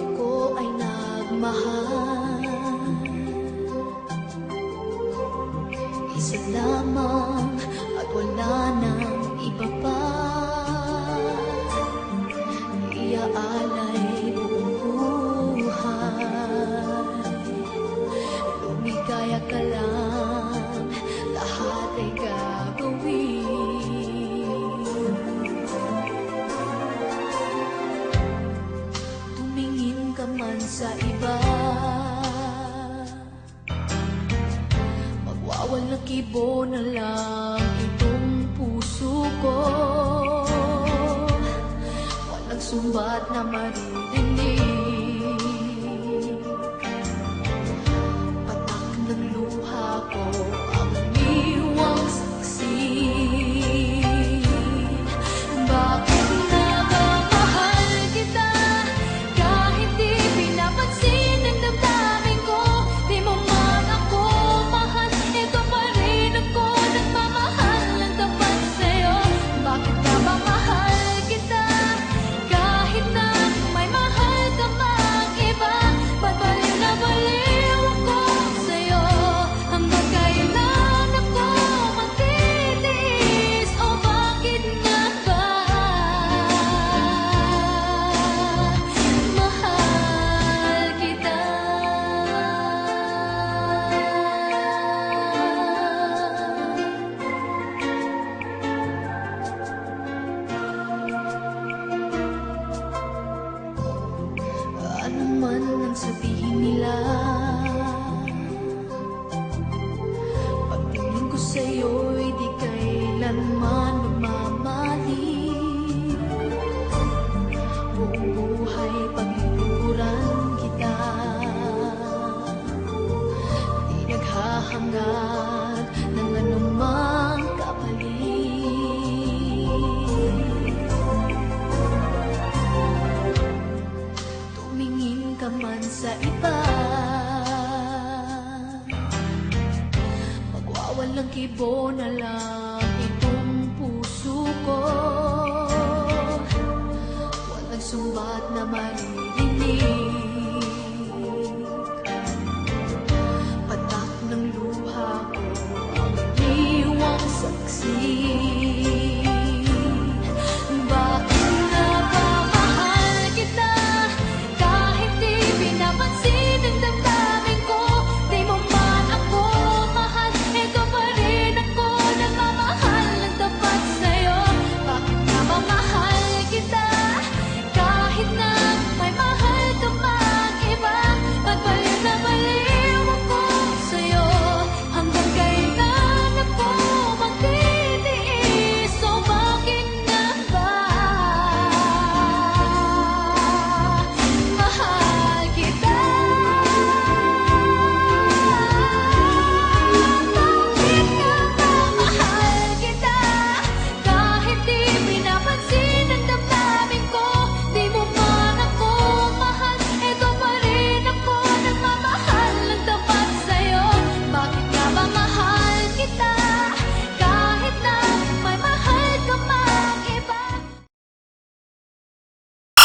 ako ay nagmahal, isa lamang at wala nang iba pa. Iaalay buong buhay, lumigaya ka lang, lahat ay gagawin. Tumingin ka man sa iba, magwawalang kibo na lang itong puso ko. Walang sumbat na maririnig, patak ng luha ko ang umiwang saksi. Bakit na ba mahal kita, kahit di pinapansin ang damdamin ko? Di mo man ako mahal, ito pa rin ako nagmamahal ng tapat sa'yo. Bakit ka ba mahal kita, kahit na may mahal ka mang iba? Ba't baliw na baliw ako sa'yo? Hanggang kailan ako magtitiis? O bakit nga ba mahal kita? Ano man ang sabihin nila, pagtingin ko sa'yo'y di kailanman magmamali. Buong buhay paglikuran kita, di naghahangad ng anumang kapalit. Tumingin ka man sa iba, magwawalang kibo na lang itong puso ko. Walang sumbat na mali